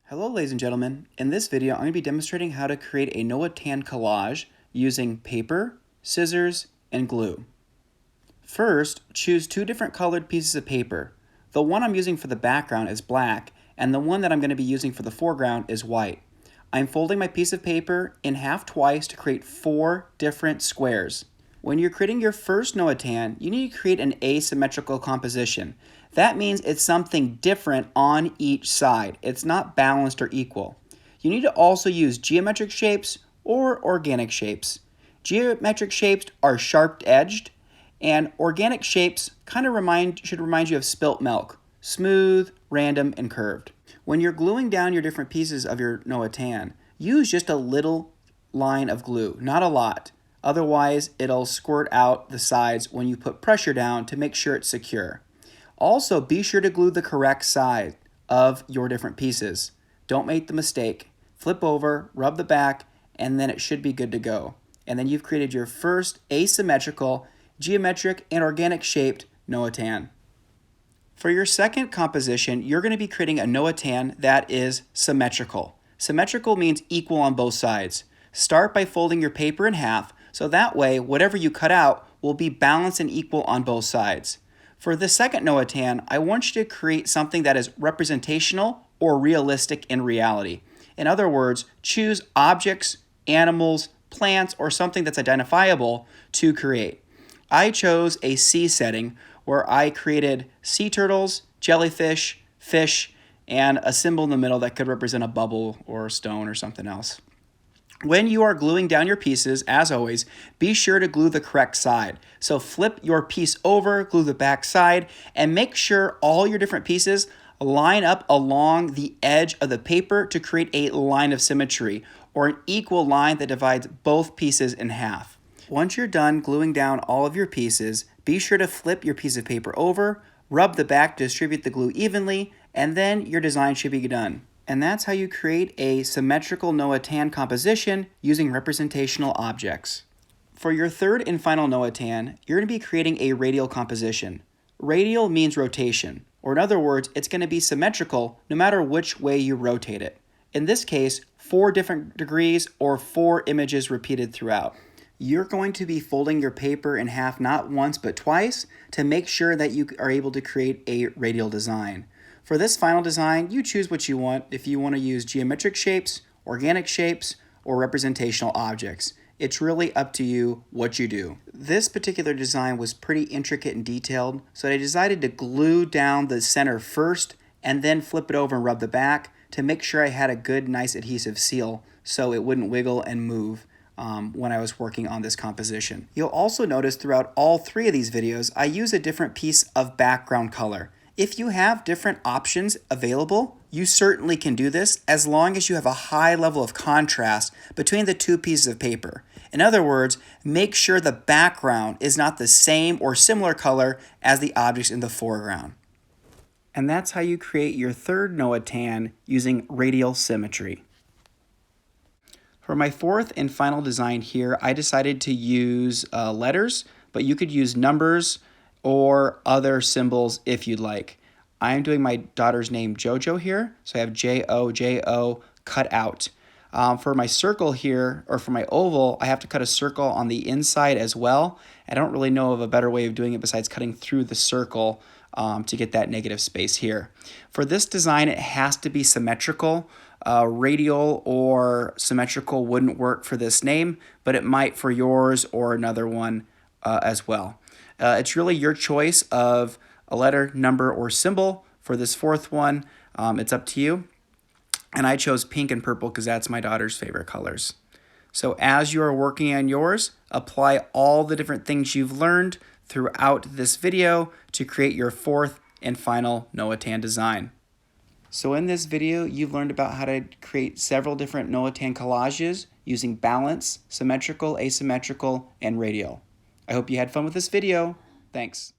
Hello ladies and gentlemen, in this video I'm going to be demonstrating how to create a Notan collage using paper, scissors, and glue. First, choose two different colored pieces of paper. The one I'm using for the background is black, and the one that I'm going to be using for the foreground is white. I'm folding my piece of paper in half twice to create 4 different squares. When you're creating your first Notan, you need to create an asymmetrical composition. That means it's something different on each side. It's not balanced or equal. You need to also use geometric shapes or organic shapes. Geometric shapes are sharp-edged, and organic shapes kind of should remind you of spilt milk, smooth, random, and curved. When you're gluing down your different pieces of your Notan, use just a little line of glue, not a lot. Otherwise, it'll squirt out the sides when you put pressure down to make sure it's secure. Also, be sure to glue the correct side of your different pieces. Don't make the mistake. Flip over, rub the back, and then it should be good to go. And then you've created your first asymmetrical, geometric, and organic shaped Notan. For your second composition, you're going to be creating a Notan that is symmetrical. Symmetrical means equal on both sides. Start by folding your paper in half, so that way whatever you cut out will be balanced and equal on both sides. For the second Notan, I want you to create something that is representational or realistic in reality. In other words, choose objects, animals, plants, or something that's identifiable to create. I chose a sea setting where I created sea turtles, jellyfish, fish, and a symbol in the middle that could represent a bubble or a stone or something else. When you are gluing down your pieces, as always, be sure to glue the correct side. So flip your piece over, glue the back side, and make sure all your different pieces line up along the edge of the paper to create a line of symmetry, or an equal line that divides both pieces in half. Once you're done gluing down all of your pieces, be sure to flip your piece of paper over, rub the back to distribute the glue evenly, and then your design should be done. And that's how you create a symmetrical Notan composition using representational objects. For your third and final Notan, you're going to be creating a radial composition. Radial means rotation, or in other words, it's going to be symmetrical no matter which way you rotate it. In this case, 4 different degrees or 4 images repeated throughout. You're going to be folding your paper in half not once but twice to make sure that you are able to create a radial design. For this final design, you choose what you want, if you want to use geometric shapes, organic shapes, or representational objects. It's really up to you what you do. This particular design was pretty intricate and detailed, so I decided to glue down the center first and then flip it over and rub the back to make sure I had a good, nice adhesive seal so it wouldn't wiggle and move when I was working on this composition. You'll also notice throughout all 3 of these videos, I use a different piece of background color. If you have different options available, you certainly can do this as long as you have a high level of contrast between the 2 pieces of paper. In other words, make sure the background is not the same or similar color as the objects in the foreground. And that's how you create your third Notan using radial symmetry. For my fourth and final design here, I decided to use letters, but you could use numbers or other symbols if you'd like. I'm doing my daughter's name Jojo here, so I have J-O-J-O cut out. For my circle here, or for my oval, I have to cut a circle on the inside as well. I don't really know of a better way of doing it besides cutting through the circle to get that negative space here. For this design, it has to be symmetrical. Radial or symmetrical wouldn't work for this name, but it might for yours or another one as well. It's really your choice of a letter, number, or symbol. For this fourth one, it's up to you. And I chose pink and purple because that's my daughter's favorite colors. So as you are working on yours, apply all the different things you've learned throughout this video to create your fourth and final Notan design. So in this video, you've learned about how to create several different Notan collages using balance, symmetrical, asymmetrical, and radial. I hope you had fun with this video. Thanks.